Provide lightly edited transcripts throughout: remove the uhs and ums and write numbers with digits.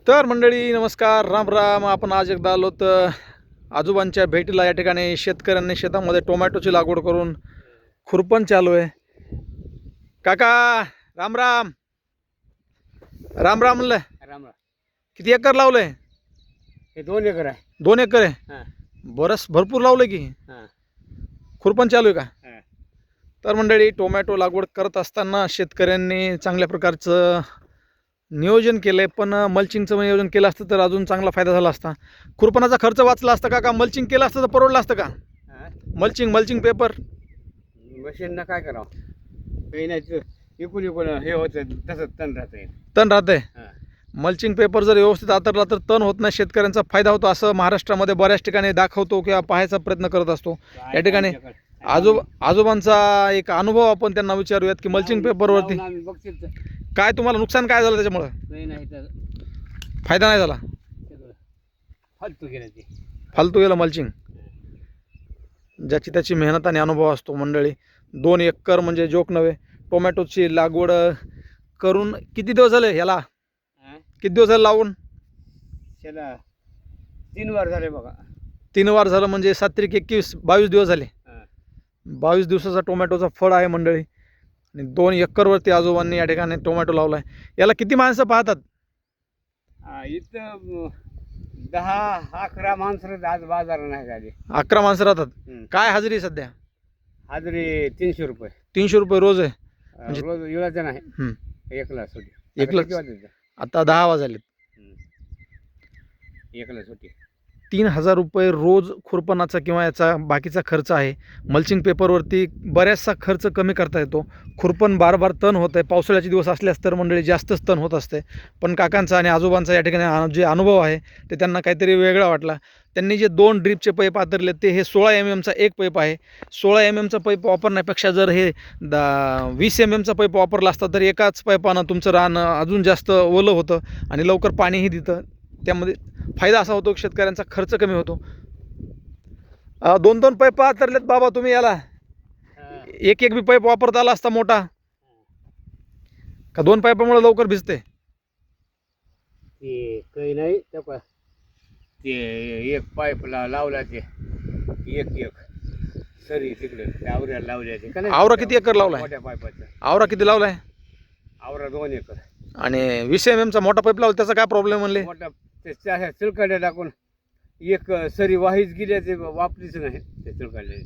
तर मंडळी नमस्कार, राम राम. आपण आज एकदा आलो तर आजोबांच्या भेटीला. या ठिकाणी शेतकऱ्यांनी शेतामध्ये टोमॅटोची लागवड करून खुरपण चालू आहे. काका राम राम. राम राम म्हणलं. राम राम. किती एकर लावलंय? हे 2 एकर आहे. 2 एकर आहे. हां बरंच भरपूर लावलं की. हां खुरपण चालू आहे का? हां. तर मंडळी टोमॅटो लागवड करत असताना शेतकऱ्यांनी चांगल्या प्रकारचं नियोजन केलं आहे. पण मल्चिंगचं नियोजन केलं असतं तर अजून चांगला फायदा झाला असता. खुरपणाचा खर्च वाचला असता का? मल्चिंग केलं असतं तर परवडलं असतं का? हां. मल्चिंग पेपर मशीननं काय करावं? काही नाही ते इकून हे होतं तसंच तण राहतं. तण राहतंय. हां मल्चिंग पेपर जर व्यवस्थित आतरला तर तण होत नाही, शेतकऱ्यांचा फायदा होतो असं महाराष्ट्रामध्ये बऱ्याच ठिकाणी दाखवतो किंवा पाहायचा प्रयत्न करत असतो. या ठिकाणी आजोबांचा एक अनुभव आपण त्यांना विचारूयात की मल्चिंग पेपरवरती बघतील काय तुम्हाला नुकसान काय झालं, त्याच्यामुळं काही नाही तर फायदा नाही झाला, सगळं फालतू गेलं ते. फालतू गेलं मल्चिंग. ज्याची त्याची मेहनत आणि अनुभव असतो मंडळी. 2 एकर म्हणजे जोक नव्हे. टोमॅटोची लागवड करून किती दिवस झाले ह्याला? हां किती दिवस झाले लावून? त्याला 3 वार झाले बघा. 3 वार झालं म्हणजे 7 त्रिक 21 22 दिवस झाले. हां 22 दिवसाचा टोमॅटोचा फळ आहे मंडळी. आणि 2 एकरवरती आजोबांनी या ठिकाणी टोमॅटो लावला आहे. याला किती माणसं पाहतात? इथं 10-11 माणसं आज बाजार नाही झाले. 11 माणसं राहतात. काय हजेरी सध्या? हाजरी 300 रुपये. 300 रुपये रोज आहे. म्हणजे रोज येळाचं नाही. हं. एकला सुटी. एकलाच. किती वाजले? आता 10 वाजले. एकला सुटी. 3000 रुपये रोज खुरपणाचा किंवा याचा बाकीचा खर्च आहे. मल्चिंग पेपरवरती बऱ्याचसा खर्च कमी करता येतो. खुरपण बार तण होतं आहे. पावसाळ्याचे दिवस असल्यास तर मंडळी जास्तच तण होत असते. पण काकांचा आणि आजोबांचा या ठिकाणी जे अनुभव आहे ते त्यांना काहीतरी वेगळा वाटला. त्यांनी जे 2 ड्रीपचे पाईप आतरले ते हे 16 mm चा एक पाईप आहे. 16 mm चा पाईप वापरण्यापेक्षा जर हे 20 mm चा पाईप वापरला असता तर एकाच पाईपानं तुमचं रान अजून जास्त ओलं होतं आणि लवकर पाणीही देतं. त्यामध्ये फायदा असा होतो की शेतकऱ्यांचा खर्च कमी होतो. 2 पाईप आतरलेत बाबा तुम्ही. याला एक बी पाईप वापरता आला असता मोठा का? 2 पाईपामुळे लवकर भिजते. ते काही नाही ते एक पाईप लावला ते एक सरी तिकडे आवऱ्याला लावल्या ते का नाही? आवरा किती एकर लावलाय? मोठ्या पाईपाचं आवरा किती लावलाय? आवरा 2 एकर. आणि 20 mm चा मोठा पाईप लावला त्याचा काय प्रॉब्लेम म्हणले? मोठा ते चिळकाड्या टाकून एक सरी वाहीच गेल्या ते वापरीच नाही ते चिळकाड्या.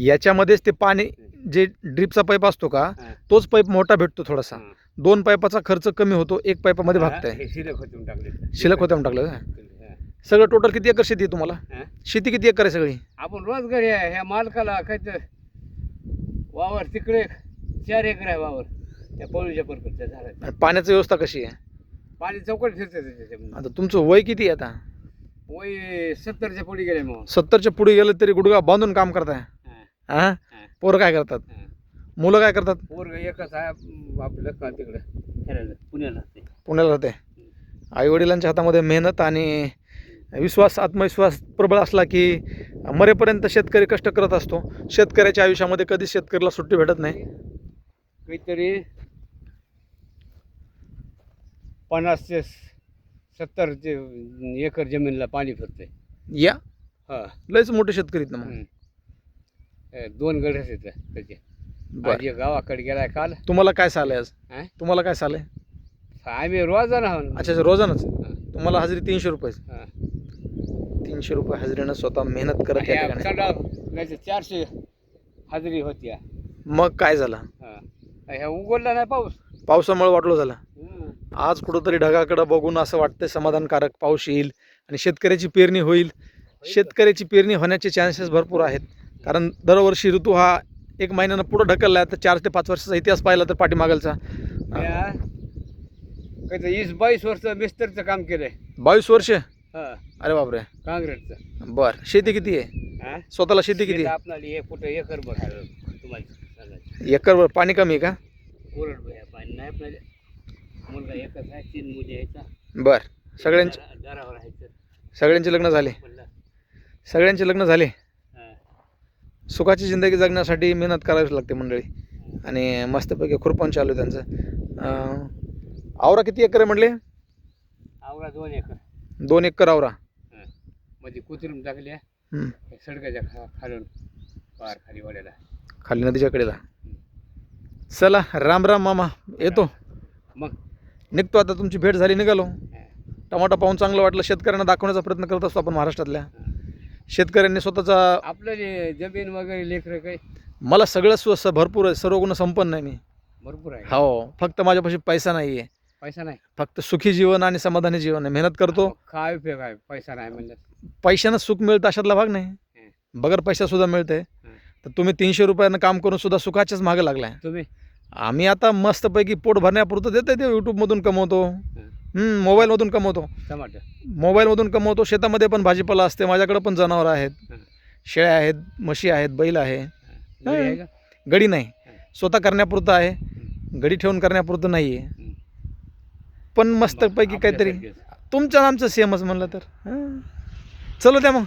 याच्यामध्येच ते पाणी जे ड्रिपचा पाईप असतो का तोच पाईप मोठा भेटतो थोडासा. 2 पाईपाचा खर्च कमी होतो, 1 पाईपामध्ये भागताय. हे शिल्लक होते टाकले. शिल्लक होत्या टाकलं का? सगळं टोटल किती एकर शेती आहे तुम्हाला? शेती किती एकर आहे सगळी? आपण रोज घरी आहे. ह्या मालकाला काय तर वावर तिकडे 4 एकर आहे वावर त्या पळूच्या परकडच्या झाडाच्या. आणि पाण्याची व्यवस्था कशी आहे? पाणी चौकट फिरते त्याच्यामध्ये. आता तुमचं वय किती आहे आता? वय 70च्या पुढे गेले मग. 70च्या पुढे गेलं तरी गुडघा बांधून काम करताय. हां हां. पोरं काय करतात? मुलं काय करतात? पोरग एकच आहे आपलं का तिकडे पुण्याला. पुण्याला राहते. आई वडिलांच्या हातामध्ये मेहनत आणि विश्वास, आत्मविश्वास प्रबळ असला की मरेपर्यंत शेतकरी कष्ट करत असतो. शेतकऱ्याच्या आयुष्यामध्ये कधीच शेतकऱ्याला सुट्टी भेटत नाही. काहीतरी 50 ते 70 एकर जमीनला पाणी फिरतंय. या हा लयच मोठे शेतकरी आहेत ना मग. 2 गड आहेत त्याचे. बरं. गावाकडे गेलाय काल. तुम्हाला काय साल आहे आज? हां तुम्हाला काय साल आहे? आम्ही रोजान आहोत. अच्छा, रोजानच. तुम्हाला हजेरी 300 रुपये. हां 300 रुपये हजेरीनं स्वतः मेहनत करत या ठिकाणी. नाही 400 हजेरी होती. मग काय झालं? हां ह्या उघडला नाही पाऊस. पावसामुळे वाटलं झालं. आज कुठंतरी ढगाकडं बघून असं वाटतंय समाधानकारक पाऊस येईल आणि शेतकऱ्याची पेरणी होईल. शेतकऱ्याची पेरणी होण्याचे चान्सेस भरपूर आहेत. कारण दरवर्षी ऋतू हा 1 महिन्यानं पुढं ढकलला आहे. तर 4 ते 5 वर्षाचा इतिहास पाहिला तर पाठीमागलचा काही 20-22 वर्ष मिस्त्रीचं काम केलंय. 22 वर्ष? हां. अरे बापरे. काँग्रेसचं. बरं. शेती किती आहे? हां स्वतःला शेती किती आहे? आपल्याला 1 फुट एकर बघायला तुम्हाला सांगायचं. एकरवर पाणी कमी आहे का? कोरड पाणी नाही आपल्याला. मुलगा एकच आहे, 3 मुली आहेत. बरं. सगळ्यांचे दरावर राहायचं. सगळ्यांचे लग्न झाले? सगळ्यांचे लग्न झाले. सुखाची जिंदगी जगण्यासाठी मेहनत करावीच लागते मंडळी. आणि मस्तपैकी खुरपण चालू आहे त्यांचं. आवरा किती एकर आहे म्हटले? आवरा 2 एकर 2 एकर आवरा. मध्ये कुत्रीम टाकल्या हं. सडकाच्या खालून पार खाली वाड्याला. खाली नदीच्या कडेला. चला राम राम मामा, येतो. मग निघतो आता, तुमची भेट झाली, निघालो. टमाटा पाहून चांगलं वाटलं. शेतकऱ्यांना दाखवण्याचा प्रयत्न करत असतो आपण महाराष्ट्रातल्या. शेतकऱ्यांनी स्वतःचा, आपलं जे जमीन वगैरे लेकरं काही मला सगळं स्वस्त भरपूर आहे, सर्व गुण संपन्न आहे मी. भरपूर आहे. हो, फक्त माझ्यापाशी पैसा नाही आहे. पैसा नाही. फक्त सुखी जीवन आणि समाधानी जीवन आहे. मेहनत करतो. काय उपयोग आहे पैसा नाही म्हणजे. पैशानं सुख मिळतं अशातला भाग नाही. बगर पैसा सुद्धा मिळते. तर तुम्ही 300 रुपयानं काम करून सुद्धा सुखाच्याच मागं लागलाय. तुम्ही आम्ही आता मस्तपैकी पोट भरण्यापुरतं देते ते. यूट्यूबमधून कमवतो, मोबाईलमधून कमवतो. टमाटर मोबाईलमधून कमवतो. शेतामध्ये पण भाजीपाला असते. माझ्याकडे पण जनावरं आहेत, शेळ्या आहेत, म्हशी आहेत, बैल आहे. घरी आहे का? गडी नाही, स्वतः करण्यापुरतं आहे. गडी ठेवून करण्यापुरतं नाही आहे. पण मस्तपैकी काहीतरी आपल्यासारखेच. तुमचं आमचं सेमच म्हणलं तर. चलो त्या मग.